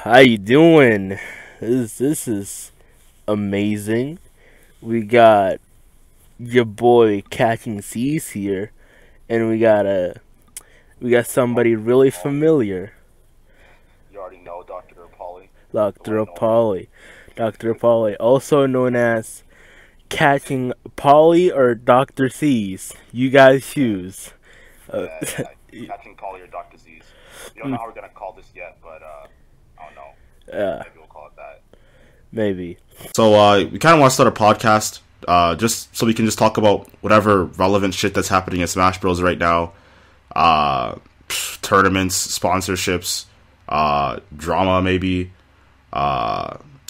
How you doing? This is amazing. We got your boy catching C's here, and we got somebody really familiar, You already know Dr. Pauli. DrUpauli. DrUpauli, also known as catching Polly or Dr. C's. You guys choose. Uh, Catching Pauli or Dr. Z's. We don't know how we're gonna call this yet, but I don't know. yeah, Maybe we'll call it that. maybe. So we kind of want to start a podcast, just so we can just talk about whatever relevant shit that's happening in Smash Bros. Right now, tournaments, sponsorships, drama, maybe,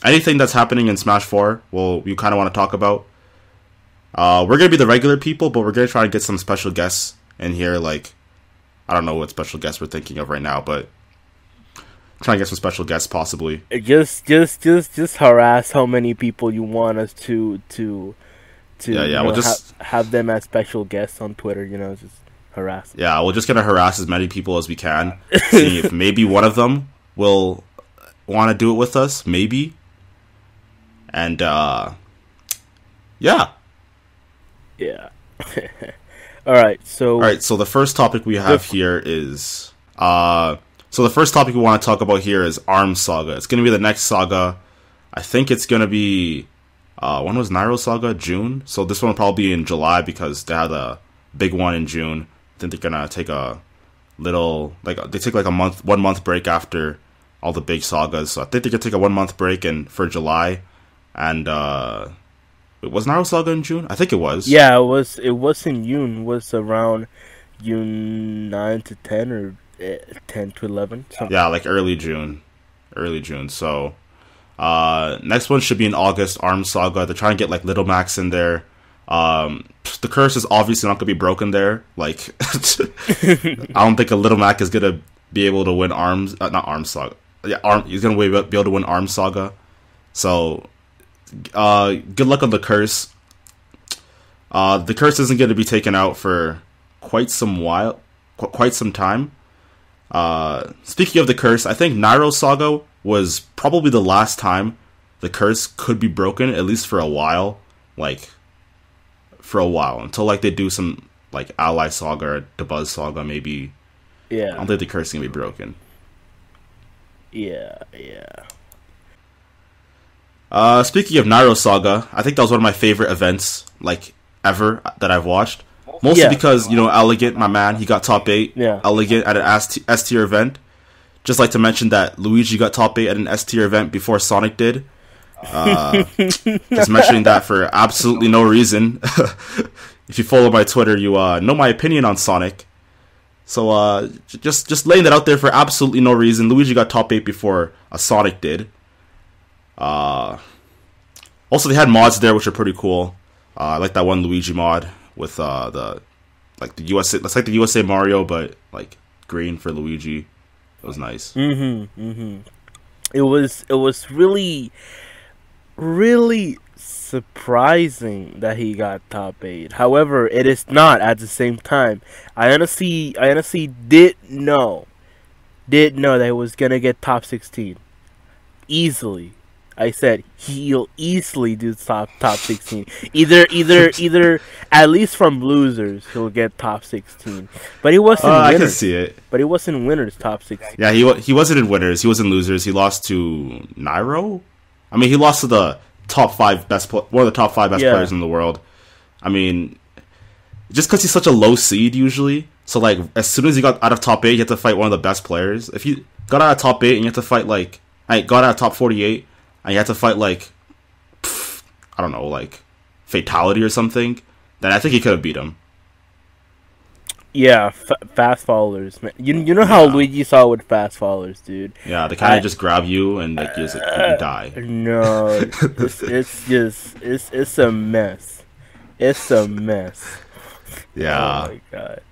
anything that's happening in Smash 4. We kind of want to talk about. We're gonna be the regular people, but we're gonna try to get some special guests in here. Like, I don't know what special guests we're thinking of right now, but trying to get some special guests possibly. Just harass how many people you want us to Yeah, we'll just have them as special guests on Twitter. Just harass. Yeah, we're just gonna harass as many people as we can, seeing if maybe one of them will want to do it with us, maybe. And yeah. Yeah. All right. So The first topic we have here is so the first topic we want to talk about here is Arms Saga. It's gonna be the next saga. I think it's gonna be when was Nairo Saga? June. So this one will probably be in July because they had a big one in June. I think they're gonna take a little they take like a 1 month break after all the big sagas. So I think they're gonna take a 1 month break for July. And was Nairo Saga in June? I think it was. yeah, it was. It was in June. It was around June 9 to 10 or 10 to 11. Something. Yeah, like early June. So next one should be in August, Arms Saga. They're trying to get like Little Max in there. The curse is obviously not gonna be broken there. Like I don't think a Little Mac is gonna be able to win Arms, not Arms Saga. Yeah, he's gonna be able to win Arms Saga. So good luck on the curse. The curse isn't gonna be taken out for quite some time. Speaking of the curse, I think Nairo Saga was probably the last time the curse could be broken, at least for a while. Until like they do some like Ally Saga or the Buzz Saga, maybe. Yeah. I don't think the curse is gonna be broken. Yeah. Speaking of Nairo Saga, I think that was one of my favorite events like ever that I've watched. Mostly because, Elegant, my man, he got top 8. Yeah. Elegant at an S tier event. Just like to mention that Luigi got top 8 at an S tier event before Sonic did. Just mentioning that for absolutely no reason. If you follow my Twitter, you know my opinion on Sonic. So just laying that out there for absolutely no reason. Luigi got top 8 before Sonic did. Also, they had mods there which are pretty cool. I like that one Luigi mod with the USA. That's like the USA Mario, but like green for Luigi. It was nice. It was really surprising that he got top 8. However, it is not at the same time. I honestly did know that he was gonna get top 16 easily. I said he'll easily do top 16. Either at least from losers he'll get top 16. But he wasn't. I can see it. But he wasn't winners top 16. Yeah, he wasn't in winners. He was in losers. He lost to Nairo. I mean, he lost to the top 5 one of the top 5 best players in the world. I mean, just because he's such a low seed usually. So like, as soon as he got out of top 8, you have to fight one of the best players. If you got out of top 8 and you have to fight got out of top 48. And you have to fight I don't know, like Fatality or something, then I think he could have beat him. Yeah, fast followers, man. You know how Luigi saw with fast followers, dude. Yeah, they kind of just grab you and like you die. No, it's a mess. It's a mess. Yeah. Oh my god.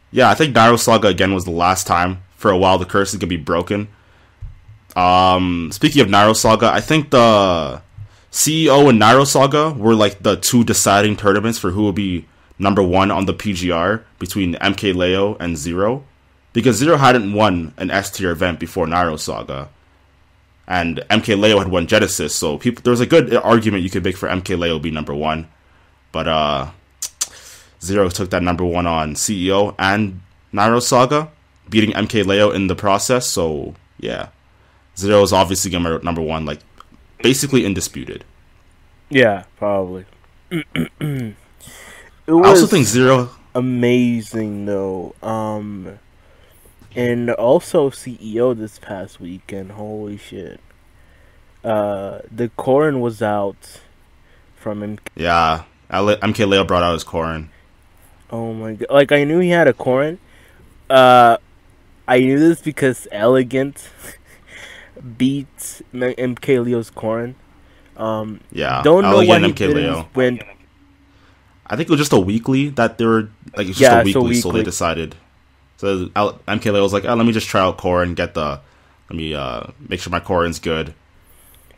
Yeah, I think Nairo Saga again was the last time. For a while, the curse is gonna be broken. Speaking of Nairo Saga, I think the CEO and Nairo Saga were like the 2 deciding tournaments for who will be number 1 on the PGR between MK Leo and Zero. because Zero hadn't won an S tier event before Nairo Saga, and MK Leo had won Genesis, so there was a good argument you could make for MK Leo be number 1, but Zero took that number 1 on CEO and Nairo Saga, beating MK Leo in the process. So yeah, Zero is obviously number 1, like basically undisputed. Yeah, probably. I also think Zero amazing though. And also CEO this past weekend. Holy shit. The Corrin was out from MK. Yeah, MK Leo brought out his Corrin. Oh my god! Like I knew he had a Corrin. I knew this because Elegant beat MK Leo's Corrin. Yeah, don't know Elegant what he MK did Leo. When I think it was just a weekly that they were like, it's just a weekly, so they decided. So MK Leo was like, oh, let me just try out core and let me make sure my Corrin's good.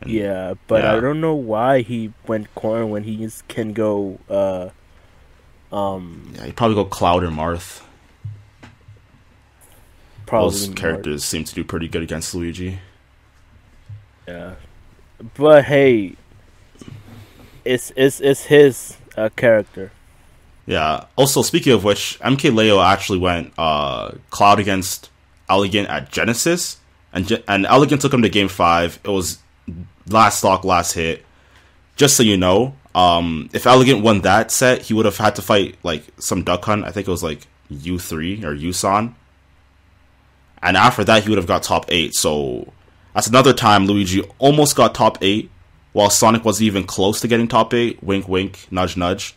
And, yeah, but I don't know why he went Corrin when he can go. Yeah, he'd probably go Cloud or Marth. Probably those characters seem to do pretty good against Luigi. Yeah, but hey, it's his character. Yeah. Also, speaking of which, MK Leo actually went Cloud against Elegant at Genesis, and Elegant took him to Game 5. It was last stock, last hit. Just so you know, if Elegant won that set, he would have had to fight like some Duck Hunt. I think it was like U3 or Yusan. And after that, he would have got top 8. So that's another time Luigi almost got top 8, while Sonic wasn't even close to getting top 8. Wink, wink, nudge, nudge.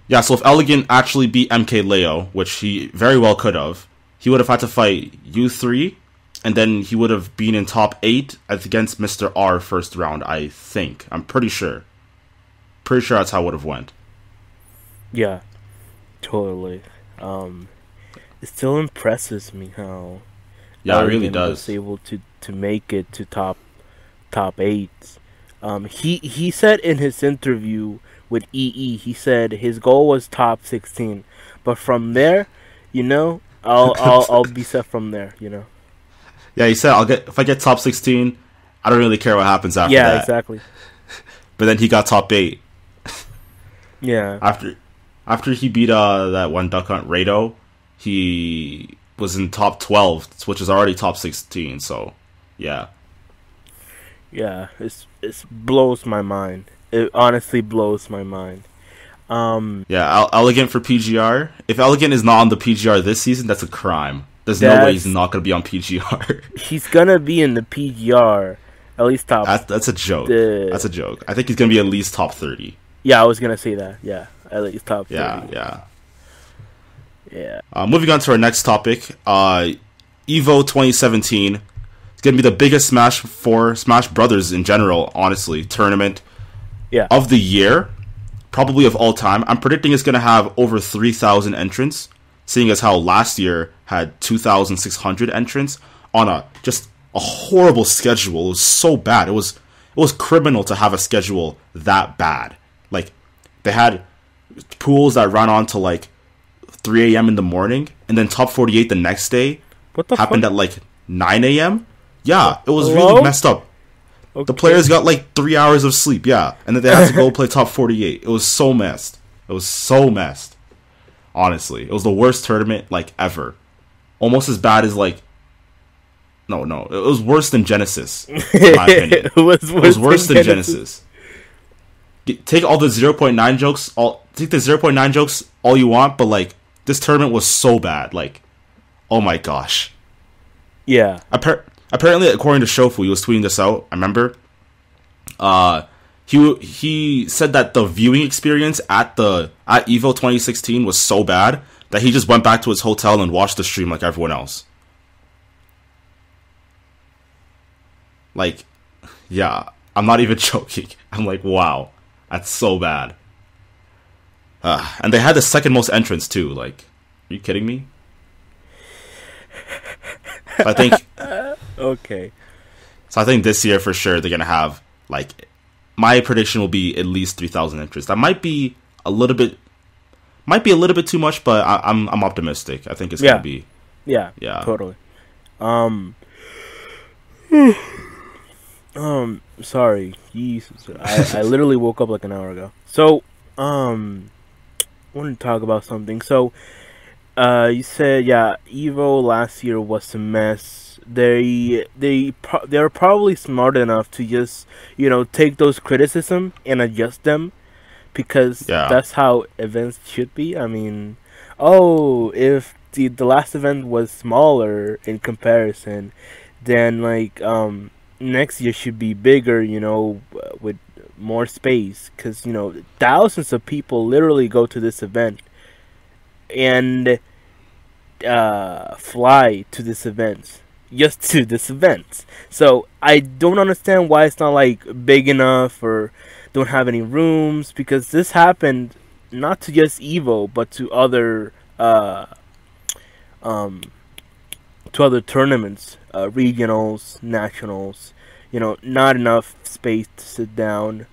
Yeah, so if Elegant actually beat MK Leo, which he very well could have, he would have had to fight U3, and then he would have been in top 8 against Mr.R first round, I think. I'm pretty sure. Pretty sure that's how it would have went. Yeah, totally. It still impresses me how it really does. Was able to make it to top 8. He said in his interview with EE, he said his goal was top 16, but from there, I'll be set from there, Yeah, he said if I get top 16, I don't really care what happens after that. Yeah, exactly. But then he got top 8. Yeah. After he beat that one Duck Hunt Rado, he was in top 12, which is already top 16. So, yeah. Yeah, it blows my mind. It honestly blows my mind. Yeah, Elegant for PGR. If Elegant is not on the PGR this season, that's a crime. There's no way he's not going to be on PGR. He's going to be in the PGR, at least top... That's a joke. That's a joke. I think he's going to be at least top 30. Yeah, I was going to say that. Yeah, at least top 30. Yeah. Yeah. Moving on to our next topic. EVO 2017. It's going to be the biggest Smash Brothers in general, honestly, tournament of the year. Probably of all time. I'm predicting it's going to have over 3,000 entrants, seeing as how last year had 2,600 entrants on a horrible schedule. It was so bad. It was criminal to have a schedule that bad. Like, they had pools that ran on to like 3 a.m. in the morning, and then top 48 the next day happened at like 9 a.m. Yeah, it was really messed up. Okay. The players got like 3 hours of sleep, yeah, and then they had to go play top 48. It was so messed. Honestly, it was the worst tournament like ever. Almost as bad as like no, it was worse than Genesis. In my opinion, it was worse than Genesis. Take all the 0.9 jokes, all you want, but like this tournament was so bad. Like, oh my gosh. Yeah. Apparently, according to Shofu, he was tweeting this out. I remember. He said that the viewing experience at EVO 2016 was so bad that he just went back to his hotel and watched the stream like everyone else. Like, yeah, I'm not even joking. I'm like, wow, that's so bad. And they had the second most entrants too. Like, are you kidding me? So I think. Okay. So I think this year for sure they're gonna have like, my prediction will be at least 3,000 entrants. That might be a little bit Might be a little bit too much, but I'm optimistic. I think it's gonna be. Yeah. Yeah. Totally. Sorry. Jesus. I literally woke up like an hour ago. So, I want to talk about something. So, you said, EVO last year was a mess. They're probably smart enough to just, take those criticism and adjust them, because that's how events should be. I mean, if the last event was smaller in comparison, then next year should be bigger, with more space, because thousands of people literally go to this event and fly to this event just to this event. So I don't understand why it's not big enough or don't have any rooms, because this happened not to just EVO but to other tournaments, regionals, nationals. Not enough space to sit down.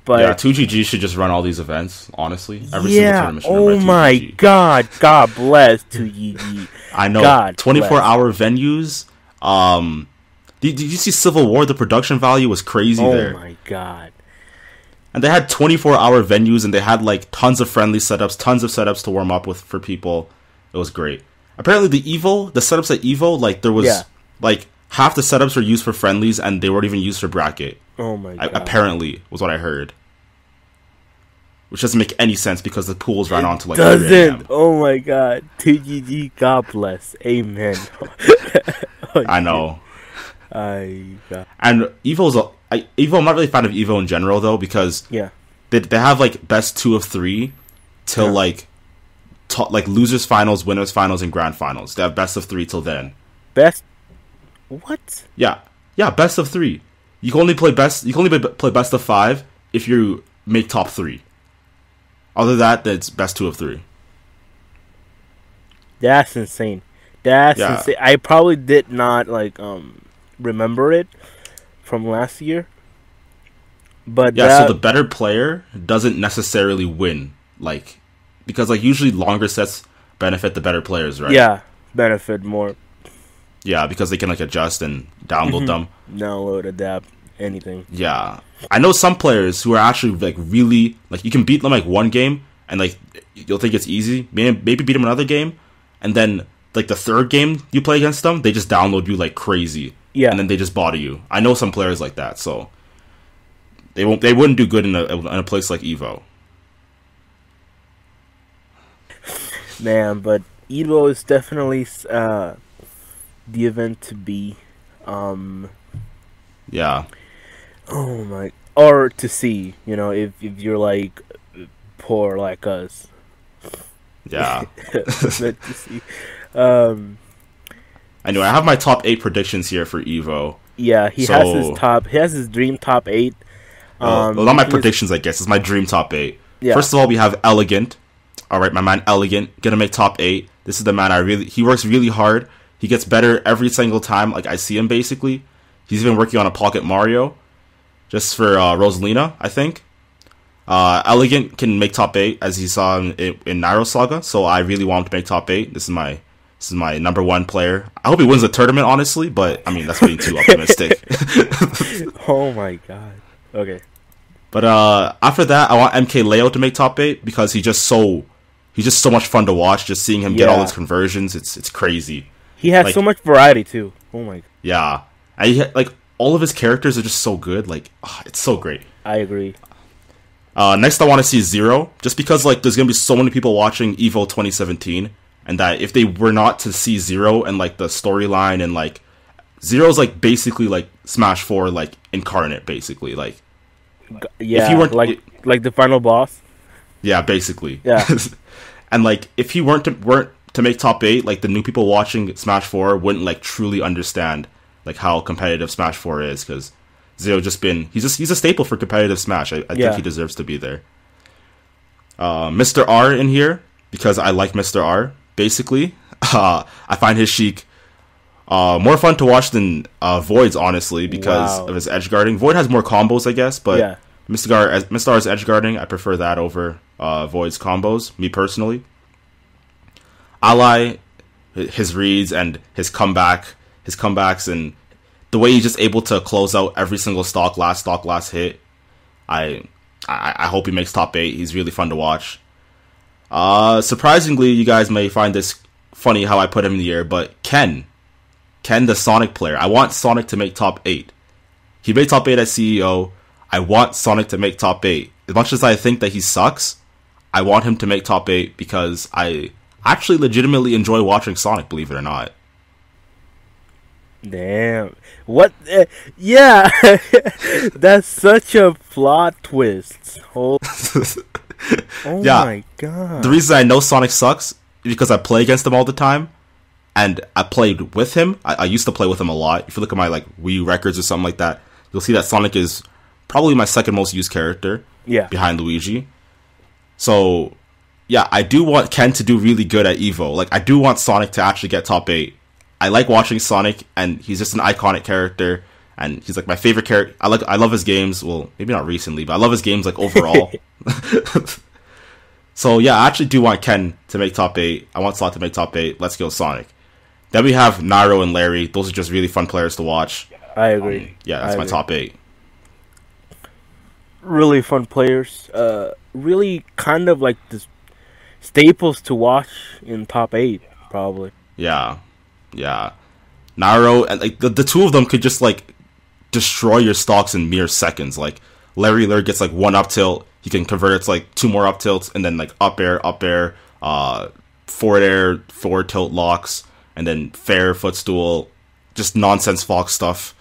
But 2GG should just run all these events, honestly. Every single tournament should oh run by my 2GG. God bless 2GG. I know. 24-hour venues. Did you see Civil War? The production value was crazy there. Oh my God. And they had 24-hour venues, and they had tons of friendly setups, tons of setups to warm up with for people. It was great. Apparently the setups at EVO, there was half the setups were used for friendlies, and they weren't even used for bracket. Oh my God. Apparently, was what I heard. Which doesn't make any sense, because the pools ran on to doesn't. 3 a.m. Oh my God. 2GG, God bless. Amen. I know. God. And EVO, I'm not really a fan of EVO in general, though, because they have best 2 of 3 till losers finals, winners finals, and grand finals. They have best of 3 till then. Best. What? Yeah, best of 3. You can only play best. You can only play best of 5 if you make top 3. Other than that, it's best 2 of 3. That's insane. That's insane. I probably did not remember it from last year. But so the better player doesn't necessarily win, because usually longer sets benefit the better players, right? Yeah, benefit more. Yeah, because they can adjust and download them. Download, adapt, anything. Yeah. I know some players who are actually really you can beat them one game and you'll think it's easy. Maybe beat them another game, and then the third game you play against them, they just download you like crazy. Yeah. And then they just body you. I know some players like that, so they wouldn't do good in a place like EVO. Man, but EVO is definitely the event to be. Yeah. Oh my! Or to see, if you're poor like us. Yeah. Meant to see. Anyway, I have my top 8 predictions here for EVO. Yeah, he has his dream top 8. Well, not my predictions, I guess. It's my dream top 8. Yeah. First of all, we have Elegant. All right, my man Elegant gonna make top 8. This is the man he works really hard. He gets better every single time I see him, basically. He's been working on a Pocket Mario just for Rosalina, I think. Elegant can make top 8, as he saw in Nairo Saga, so I really want him to make top 8. This is my number 1 player. I hope he wins the tournament, honestly, but I mean that's being too optimistic. Oh my God. Okay. But after that, I want MK Leo to make top 8, because he's just so much fun to watch. Just seeing him get all his conversions, it's crazy. He has so much variety too. Oh my God. Yeah, and all of his characters are just so good. It's so great. I agree. Next, I want to see Zero, just because there's gonna be so many people watching EVO 2017, and that if they were not to see Zero and the storyline and Zero's basically Smash 4 incarnate, basically yeah, if you weren't the final boss. Yeah, basically. Yeah. And if he weren't to make top 8, the new people watching Smash 4 wouldn't truly understand how competitive Smash 4 is, because Zero he's a staple for competitive Smash. I think he deserves to be there. mr.r in here, because I like mr.r, basically. I find his Sheik more fun to watch than Void's, honestly, because of his edge guarding. Void has more combos, I guess, but mr.r's edge guarding, I prefer that over Void's combos, me personally. Ally, his reads and his comebacks, and the way he's just able to close out every single last hit. I hope he makes top 8. He's really fun to watch. Surprisingly, you guys may find this funny how I put him in the air, but Ken, the Sonic player. I want Sonic to make top 8. He made top 8 at CEO. I want Sonic to make top 8. As much as I think that he sucks, I want him to make top 8 because I actually legitimately enjoy watching Sonic, believe it or not. Damn. What? Yeah. That's such a plot twist. Oh Yeah. my god. The reason I know Sonic sucks is because I play against him all the time, and I played with him. I used to play with him a lot. If you look at my like Wii records or something like that, you'll see that Sonic is probably my second most used character. Yeah. Behind Luigi. So, yeah, I do want Ken to do really good at EVO. Like, I do want Sonic to actually get top 8. I like watching Sonic, and he's just an iconic character, and he's like my favorite character. I love his games. Well, maybe not recently, but I love his games like overall. So yeah, I actually do want Ken to make top 8. I want Sonic to make top 8. Let's go Sonic. Then we have Nairo and Larry. Those are just really fun players to watch. I agree. Yeah, that's my top 8. Really fun players. Really kind of like the staples to watch in top 8, probably. Yeah. Nairo and like the two of them could just like destroy your stocks in mere seconds. Like Larry gets like 1 up tilt, he can convert it to like 2 more up tilts, and then like up air, forward tilt locks, and then fair footstool, just nonsense Fox stuff.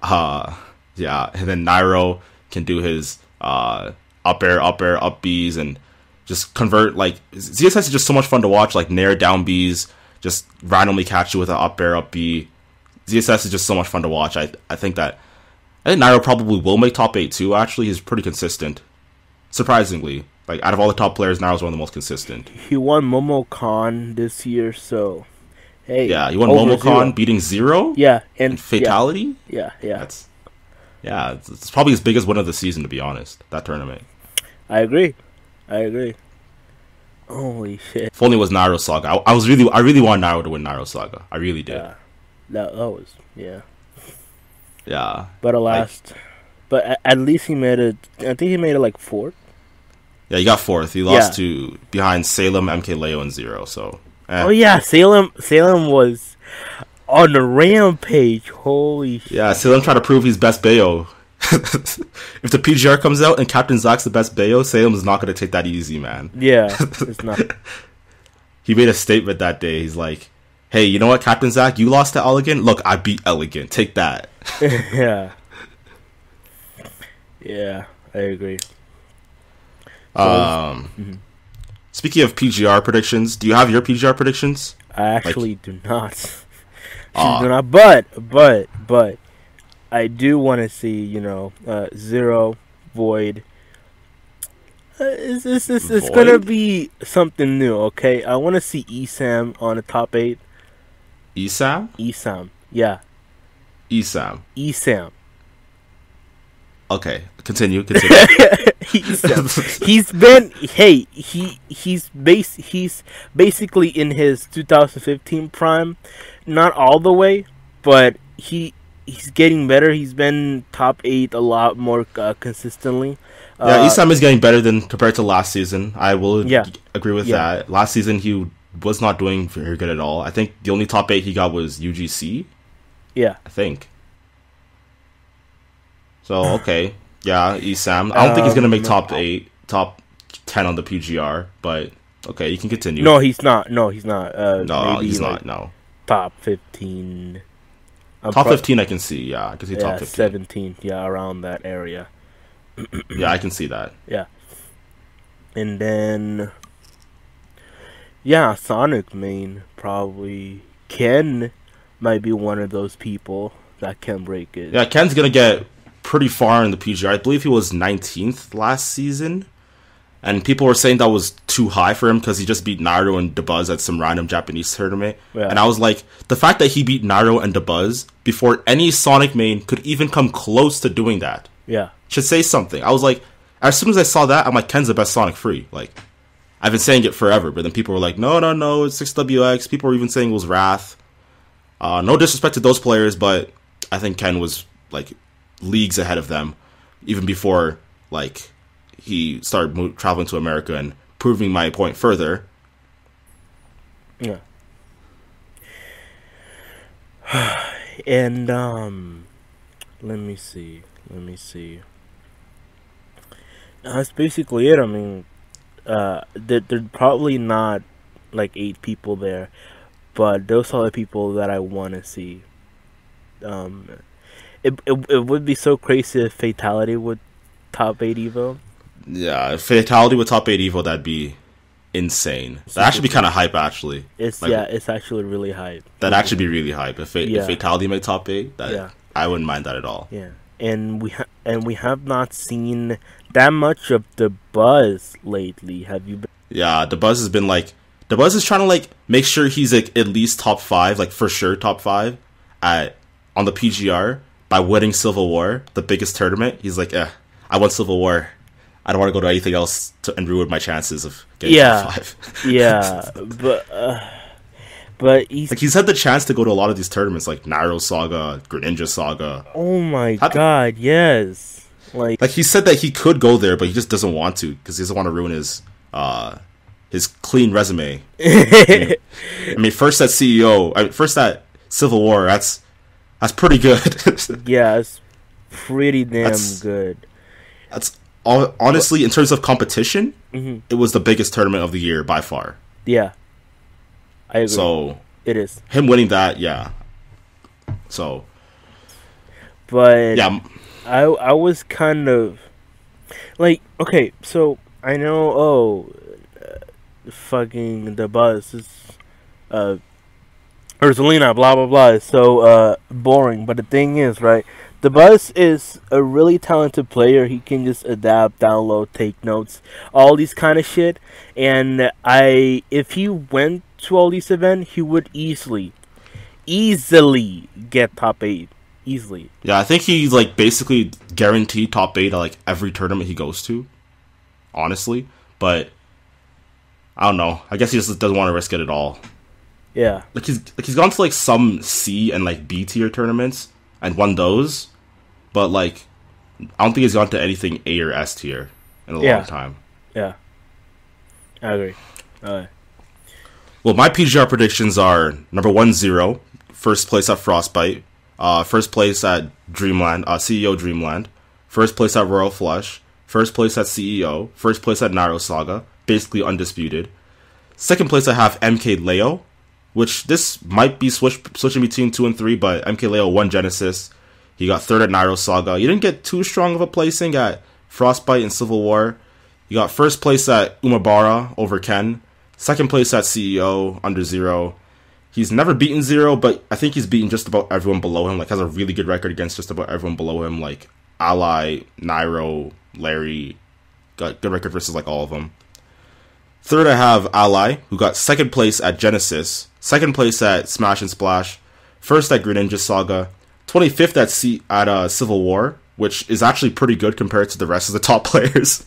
Yeah, and then Nairo can do his up air, up Bs, and just convert. Like ZSS is just so much fun to watch. Like nair down Bs, just randomly catch you with an up air, up B. ZSS is just so much fun to watch. I think Nairo probably will make top 8 too. Actually, he's pretty consistent. Surprisingly, like out of all the top players, Nairo's one of the most consistent. He won MomoCon this year, so hey. Yeah, he won MomoCon, beating Zero. Yeah, and Fatality. Yeah. It's probably his biggest win of the season, to be honest. That tournament. I agree. Holy shit! If only it was Nairo Saga. I really want Nairo to win Nairo Saga. I really did. Yeah, that was Yeah. But alas, but at least he made it. I think he made it like 4th. Yeah, he got 4th. He lost to behind Salem, MK Leo, and Zero. So. Oh yeah, Salem was on a rampage. Holy shit! Yeah, Salem tried to prove he's best Bayo. If the PGR comes out and Captain Zach's the best Bayo, Salem is not going to take that easy, man. Yeah, it's not. He made a statement that day. He's like, hey, you know what, Captain Zach? You lost to Elegant? Look, I beat Elegant. Take that. Yeah, I agree. Speaking of PGR predictions, do you have your PGR predictions? I actually do not. But I do want to see, Zero, Void. It's gonna be something new, okay? I want to see Esam on the top 8. Esam? Esam, yeah. Esam. Okay, continue. He's basically in his 2015 prime, not all the way, but he's getting better. He's been top 8 a lot more consistently. Yeah, Esam is getting better than compared to last season. I will agree with that. Last season he was not doing very good at all. I think the only top 8 he got was UGC. Yeah, I think. So okay, yeah, Esam. I don't think he's gonna make top 8, top 10 on the PGR, but okay, you can continue. No, he's not. No, he's not. No, top 15. Top 15, I can see. Yeah, I can see top 15. 17. Yeah, around that area. Yeah, I can see that. Yeah, and then Sonic main probably Ken might be one of those people that can break it. Yeah, Ken's gonna get pretty far in the PGR. I believe he was 19th last season, and people were saying that was too high for him because he just beat Nairo and DeBuzz at some random Japanese tournament. Yeah. And I was like, the fact that he beat Nairo and DeBuzz before any Sonic main could even come close to doing that Yeah. Should say something. I was like, as soon as I saw that, I'm like, Ken's the best Sonic free. Like, I've been saying it forever, but then people were like, no, it's 6WX. People were even saying it was Wrath. No disrespect to those players, but I think Ken was like leagues ahead of them, even before like he started traveling to America and proving my point further. Yeah. And let me see. That's basically it. I mean, there's probably not like 8 people there, but those are the people that I want to see. It would be so crazy if Fatality would top 8 Evo. Yeah, if Fatality would top 8 Evo, that'd be insane. That'd actually be kind of hype, actually. It's actually really hype. That'd actually be really hype. If Fatality made top 8, I wouldn't mind that at all. Yeah, and we have not seen that much of the buzz lately. Have you been? Yeah, the buzz has been like, the buzz is trying to like make sure he's like at least top 5, like for sure top 5 on the PGR by winning Civil War, the biggest tournament. He's like, I won Civil War. I don't want to go to anything else and ruin my chances of getting top 5. Yeah, but he's had the chance to go to a lot of these tournaments, like Nairo Saga, Greninja Saga. Oh my god, yes. Like he said that he could go there, but he just doesn't want to because he doesn't want to ruin his clean resume. I mean, first at CEO, first at Civil War. That's pretty good. Yeah, it's pretty damn good. That's honestly, in terms of competition, it was the biggest tournament of the year by far. Yeah, I agree. So it is him winning that, yeah. So, but yeah, I was kind of like, okay, so I know, fucking the buzz is Ursulina, blah blah blah, is so boring. But the thing is, right, the buzz is a really talented player. He can just adapt, download, take notes, all these kind of shit. And if he went to all these events, he would easily get top 8. Easily. Yeah, I think he's like basically guaranteed top 8 at like every tournament he goes to. Honestly, but I don't know. I guess he just doesn't want to risk it at all. Yeah, like he's gone to like some C and like B tier tournaments and won those, but like I don't think he's gone to anything A or S tier in a long time. Yeah, I agree. Well, my PGR predictions are number 1, 0, first place at Frostbite, first place at Dreamland, CEO Dreamland, first place at Royal Flush, first place at CEO, first place at Nairo Saga, basically undisputed. Second place I have MK Leo, which this might be switching between 2 and 3, but MK Leo won Genesis. He got third at Nairo Saga. He didn't get too strong of a placing at Frostbite and Civil War. He got first place at Umabara over Ken. Second place at CEO under 0. He's never beaten 0, but I think he's beaten just about everyone below him. Like, has a really good record against just about everyone below him. Like, Ally, Nairo, Larry. Got good record versus, like, all of them. Third, I have Ally, who got second place at Genesis. Second place at Smash and Splash. First at Greninja Saga. 25th at Civil War, which is actually pretty good compared to the rest of the top players.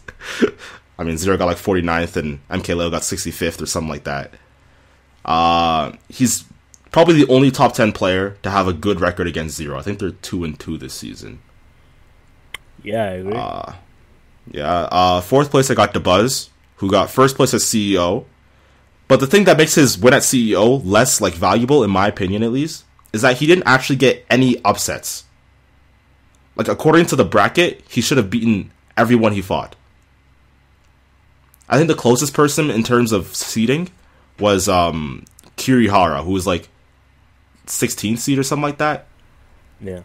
I mean, Zero got like 49th and MK Leo got 65th or something like that. He's probably the only top 10 player to have a good record against Zero. I think they're 2-2 this season. Yeah, I agree. Fourth place I got DeBuzz, who got first place at CEO. But the thing that makes his win at CEO less like valuable, in my opinion at least, is that he didn't actually get any upsets. Like, according to the bracket, he should have beaten everyone he fought. I think the closest person in terms of seeding was Kirihara, who was like 16th seed or something like that. Yeah.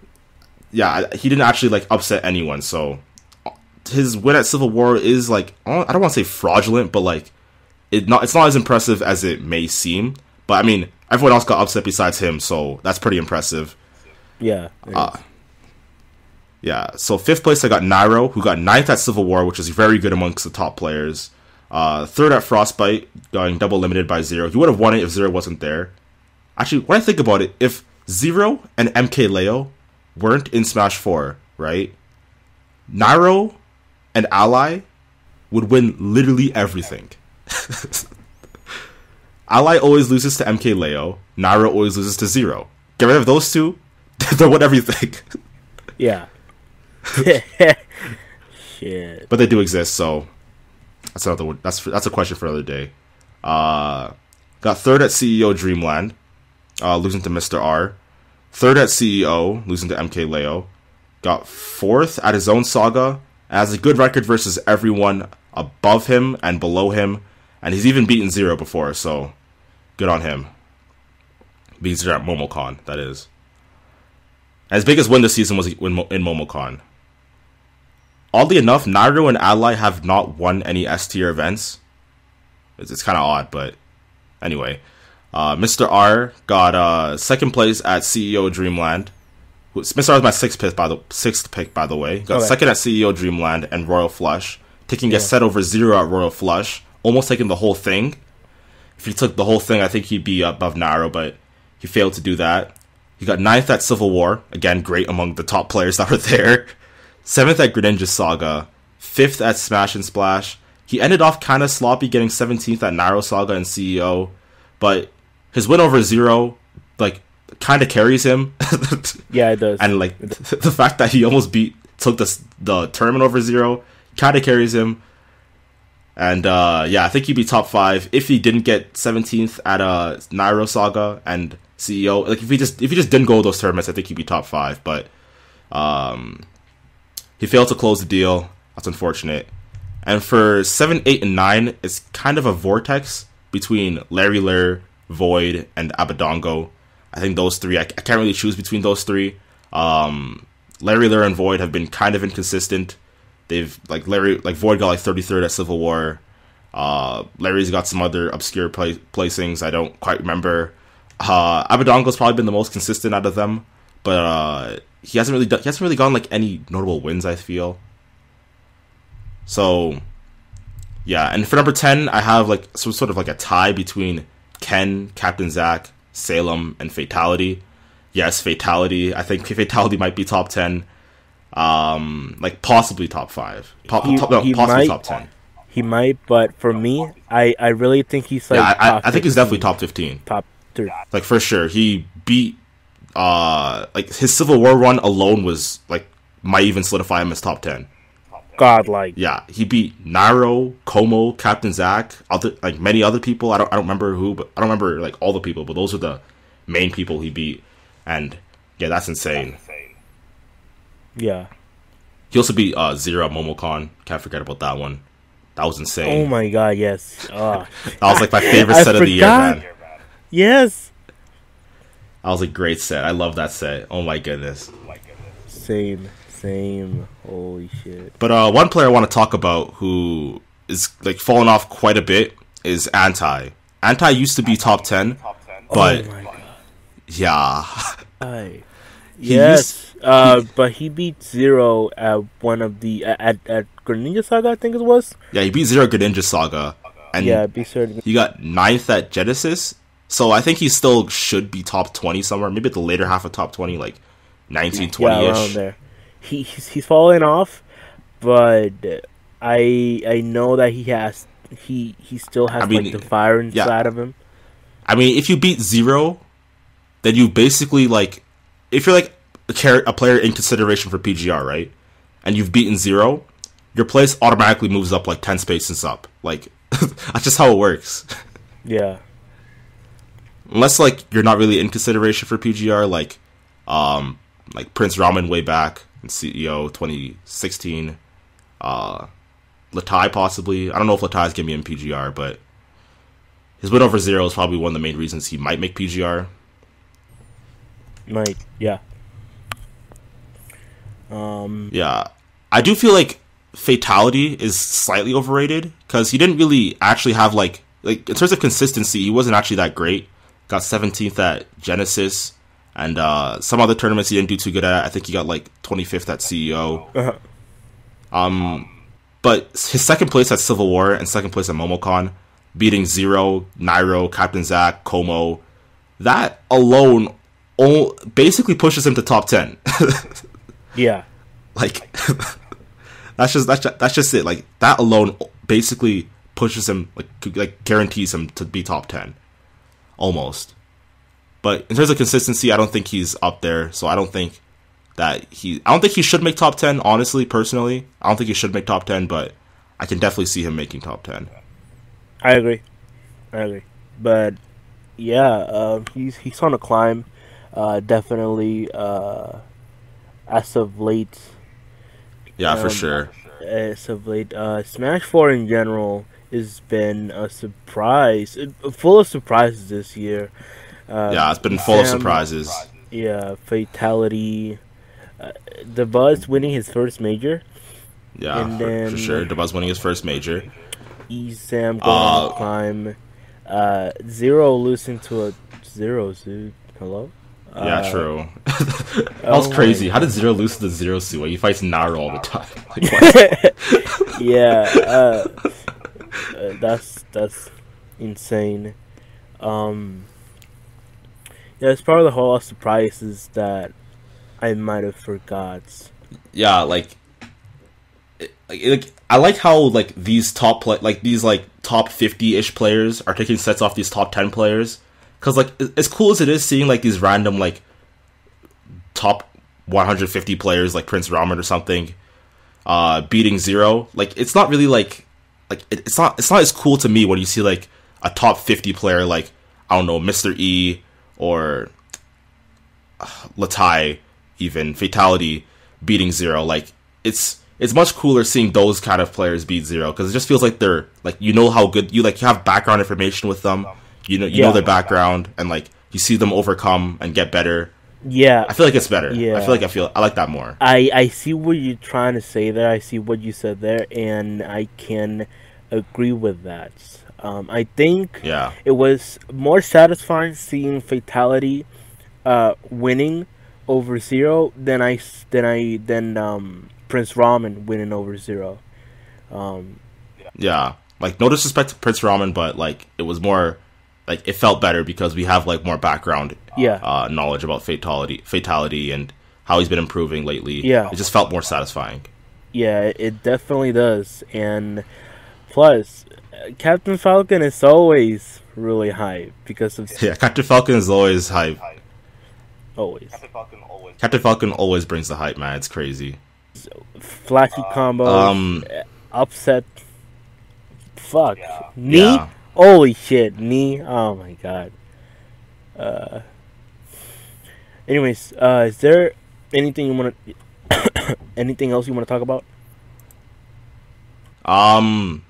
Yeah, he didn't actually like upset anyone, so his win at Civil War is like, I don't want to say fraudulent, but like it's not as impressive as it may seem. But I mean, everyone else got upset besides him, so that's pretty impressive. Yeah. Yeah. So fifth place I got Nairo, who got 9th at Civil War, which is very good amongst the top players. Third at Frostbite, going double limited by Zero. He would have won it if Zero wasn't there. Actually, when I think about it, if Zero and MK Leo weren't in Smash 4, right? Nairo and Ally would win literally everything. Ally always loses to MK Leo. Nairo always loses to Zero. Get rid of those two, they'll win everything. Yeah. Shit. But they do exist, so that's another one. That's a question for another day. Got third at CEO Dreamland, losing to mr.r. Third at CEO, losing to MK Leo. Got fourth at his own saga. Has a good record versus everyone above him and below him. And he's even beaten Zero before, so good on him. Beat Zero at MomoCon, that is. And his biggest win this season was in MomoCon. Oddly enough, Nairo and Ally have not won any S-tier events. It's kind of odd, but anyway. mr.r got second place at CEO Dreamland. mr.r is my sixth pick, by the way. Got second at CEO Dreamland and Royal Flush. Taking a set over Zero at Royal Flush. Almost taking the whole thing. If he took the whole thing, I think he'd be above Nairo, but he failed to do that. He got 9th at Civil War. Again, great among the top players that were there. 7th at Greninja Saga. 5th at Smash and Splash. He ended off kind of sloppy, getting 17th at Nairo Saga and CEO. But his win over Zero, like, kind of carries him. Yeah, it does. And, like, the fact that he almost took the tournament over Zero kind of carries him. And, yeah, I think he'd be top 5 if he didn't get 17th at Nairo Saga and CEO. Like, if he just didn't go to those tournaments, I think he'd be top 5. But he failed to close the deal. That's unfortunate. And for 7, 8, and 9, it's kind of a vortex between Larry Lur, Void, and Abadongo. I think those three, I can't really choose between those three. Larry Lur and Void have been kind of inconsistent. They've, Void got 33rd at Civil War. Larry's got some other obscure placings I don't quite remember. Abadongo's probably been the most consistent out of them, but he hasn't really gotten any notable wins, I feel. So yeah, and for number 10, I have sort of a tie between Ken, Captain Zack, Salem, and Fatality. Yes, Fatality. I think Fatality might be top 10. Possibly top 5. Possibly top 10. He might, but for me, I really think he's I think he's definitely top 15. Top 3. For sure. He beat his Civil War run alone was might even solidify him as top 10. Godlike. Yeah, he beat Nairo, Como, Captain Zack, many other people. I don't remember who, but I don't remember all the people, but those are the main people he beat. And yeah, that's insane. Yeah. He also beat Zero at MomoCon. Can't forget about that one. That was insane. Oh my god, yes. That was my favorite set of the year, man. Yes. That was a great set. I love that set. Oh my goodness. Same. Holy shit. But one player I want to talk about who is fallen off quite a bit is Anti. Anti used to be top 10, but oh my god. Yeah. Yes. But he beat Zero at one of the at Greninja Saga, I think it was. Yeah, he beat Zero Greninja Saga, and he got 9th at Genesis. So I think he still should be top 20 somewhere, maybe at the later half of top 20, 19, 20-ish. Yeah, around there. He's fallen off, but I know that he still has the fire inside of him. I mean, if you beat Zero, then you basically if you're a player in consideration for PGR, right? And you've beaten Zero, your place automatically moves up 10 spaces up. That's just how it works. Yeah. Unless you're not really in consideration for PGR, like Prince Ramen way back in CEO 2016, Latai possibly. I don't know if Latai's gonna be in PGR, but his win over Zero is probably one of the main reasons he might make PGR. Might, yeah. Yeah, I do feel Fatality is slightly overrated because he didn't really actually have in terms of consistency, he wasn't actually that great. Got 17th at Genesis, and some other tournaments he didn't do too good at. I think he got 25th at CEO. Uh-huh. But his second place at Civil War and second place at MomoCon, beating Zero, Nairo, Captain Zack, Como, that alone basically pushes him to top 10. Yeah. That's just it. Like that alone basically pushes him, like guarantees him to be top 10, almost. But in terms of consistency, I don't think he's up there. So I don't think he should make top 10. Honestly, personally, I don't think he should make top 10. But I can definitely see him making top 10. I agree. But yeah, he's on a climb. Definitely. As of late. Yeah, for sure. As of late, Smash 4 in general has been a surprise, full of surprises this year. Yeah, it's been full of surprises. Yeah, Fatality. The Buzz winning his first major. Yeah, and then for sure. The Buzz winning his first major. Sam going on a climb. Zero losing to a Zero Suit. Hello? Yeah, true. That was crazy. How did Zero lose to the Zero Suit? He fights Naru all the time. Like, yeah, that's insane. Yeah, it's part of the whole surprises that I might have forgot. Yeah, like I like how like these top top 50-ish players are taking sets off these top 10 players. Because, like, as cool as it is seeing, like, these random, like, top 150 players, like Prince Ramen or something, beating Zero, like, it's not really, it's not as cool to me when you see, like, a top 50 player, like, I don't know, Mr. or Latai, even, Fatality, beating Zero. Like, it's much cooler seeing those kind of players beat Zero, because it just feels like they're, like, you know how good, you have background information with them. You know their background, and like you see them overcome and get better. Yeah, I feel like it's better. Yeah, I like that more. I see what you're trying to say there. I see what you said there, and I can agree with that. I think it was more satisfying seeing Fatality winning over Zero than Prince Ramen winning over Zero. Yeah, like no disrespect to Prince Ramen, but like it was more. Like it felt better because we have like more background, knowledge about fatality, and how he's been improving lately. Yeah, it just felt more satisfying. Yeah, it definitely does. And plus, Captain Falcon is always really hype because of Captain Falcon is always hype. Always. Captain Falcon always brings the hype, man. It's crazy. Flashy combo, upset. Fuck knee. Yeah. Holy shit, knee! Oh my god. Anyways, is there anything you want to, anything else you want to talk about? Who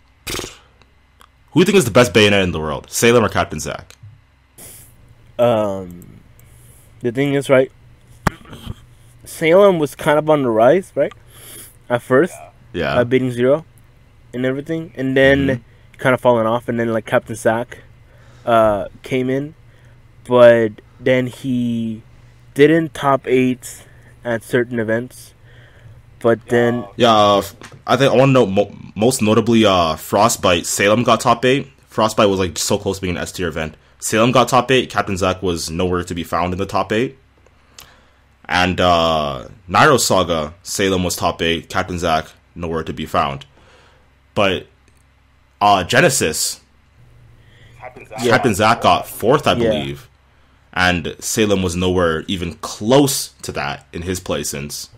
do you think is the best bayonet in the world, Salem or Captain Zack? The thing is, right, Salem was kind of on the rise, right? At first, beating Zero and everything, and then kind of falling off, and then like Captain Zack came in, but then he didn't top 8 at certain events. But then I think I want to know most notably Frostbite. Salem got top 8. Frostbite was like so close to being an S tier event. Salem got top 8. Captain Zack was nowhere to be found in the top 8. And Nairo Saga, Salem was top 8. Captain Zack nowhere to be found. But Genesis, Captain Zack got 4th, I believe, and Salem was nowhere even close to that in his placings.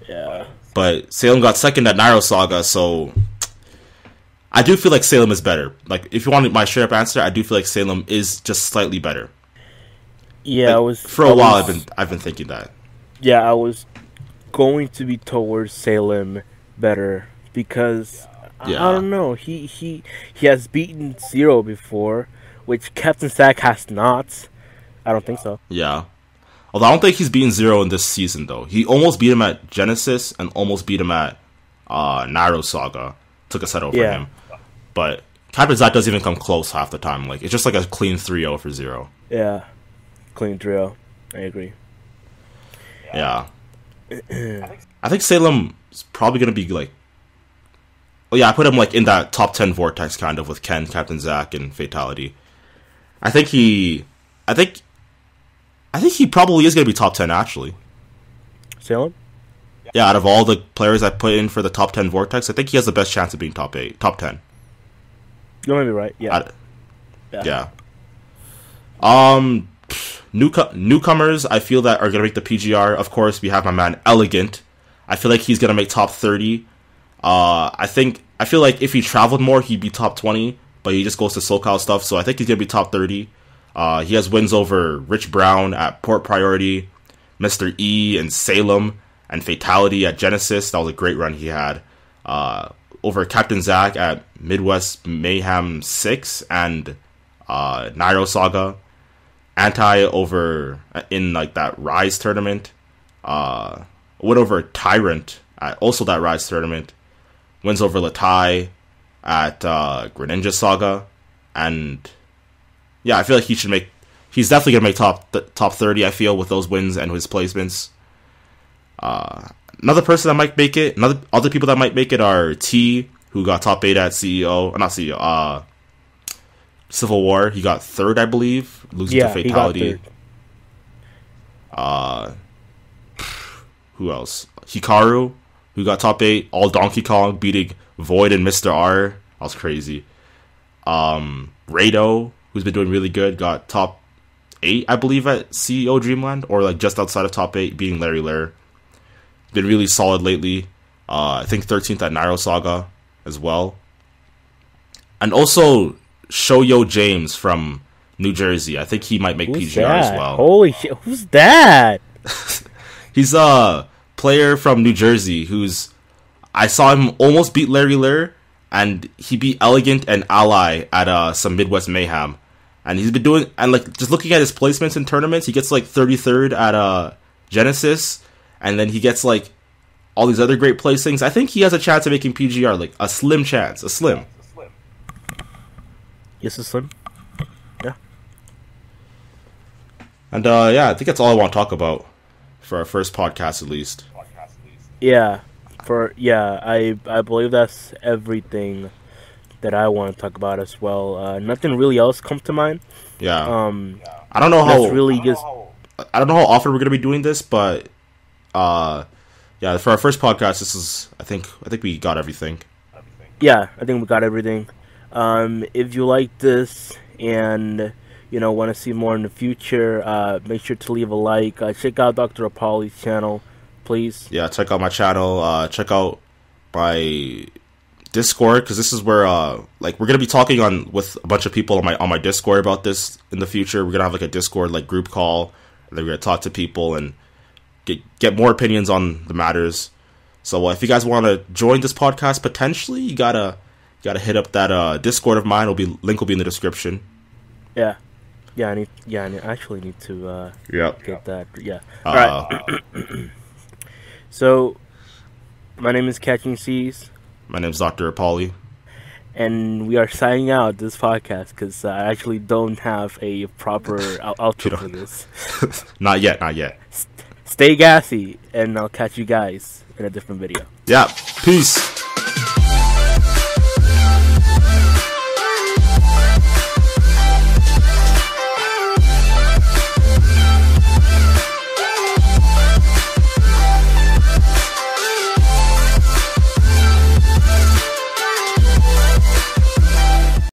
Yeah, but Salem got 2nd at Nairo Saga, so I do feel like Salem is better. Like, if you want my straight up answer, I do feel like Salem is just slightly better. Yeah, like, for a while I've been thinking that. Yeah, I was going to be towards Salem better because. I don't know. He has beaten Zero before, which Captain Zack has not. I don't think so. Yeah. Although I don't think he's beaten Zero in this season, though. He almost beat him at Genesis and almost beat him at Nairo Saga. Took a set over him. But Captain Zack doesn't even come close half the time. Like, it's just like a clean 3-0 for Zero. Yeah. Clean 3-0. I agree. Yeah. I think Salem's probably going to be, like, oh yeah, I put him like in that top 10 vortex kind of with Ken, Captain Zack, and Fatality. I think he probably is going to be top 10 actually. Salem? Yeah, out of all the players I put in for the top 10 Vortex, I think he has the best chance of being top 10. You might be right. Yeah. Yeah. Newcomers, I feel that are gonna make the PGR. Of course, we have my man Elegant. I feel like he's gonna make top 30. I feel like if he traveled more, he'd be top 20, but he just goes to SoCal stuff, so I think he's gonna be top 30. He has wins over Rich Brown at Port Priority, Mr. E and Salem, and Fatality at Genesis. That was a great run he had. Over Captain Zach at Midwest Mayhem 6 and Nairo Saga. Anti over in like that Rise tournament. Went over Tyrant at also that Rise tournament. Wins over Latai at Greninja Saga. And yeah, I feel like he's definitely gonna make top 30, I feel, with those wins and his placements. Another person that might make it, other people that might make it are T, who got top 8 at Civil War. He got 3rd, I believe, losing to Fatality. He got 3rd. Who else? Hikaru, who got top 8, all Donkey Kong, beating Void and mr.r. That was crazy. Rado, who's been doing really good, got top 8, I believe, at CEO Dreamland, or like just outside of top 8, beating Larry Lair. Been really solid lately. I think 13th at Nairo Saga as well. And also Shoyo James from New Jersey. I think he might make PGR as well. Holy shit, who's that? He's a player from New Jersey I saw him almost beat Larry Lair, and he beat Elegant and Ally at some Midwest Mayhem. And he's been doing, and like just looking at his placements in tournaments, he gets like 33rd at Genesis, and then he gets like all these other great placings. I think he has a chance of making PGR, like a slim chance, a slim. Yes, a slim. Yeah. And yeah, I think that's all I want to talk about for our first podcast, at least. Yeah. I believe that's everything that I want to talk about as well. Nothing really else comes to mind. Yeah. I don't know how. I don't know how often we're gonna be doing this, but yeah, for our first podcast, this is. I think we got everything. Yeah, I think we got everything. If you like this and want to see more in the future, make sure to leave a like. Check out DrUpauli's channel, please. Yeah, check out my channel. Check out my Discord, because this is where like we're gonna be talking with a bunch of people on my Discord about this in the future. We're gonna have like a Discord like group call, and then we're gonna talk to people and get more opinions on the matters. So if you guys want to join this podcast potentially, you gotta hit up that Discord of mine. Link will be in the description. Yeah. I actually need to get that. Yeah. All right. So, my name is Catching Seas. My name is DrUpauli. And we are signing out this podcast because I actually don't have a proper outro for this. Not yet. Stay gassy, and I'll catch you guys in a different video. Yeah. Peace.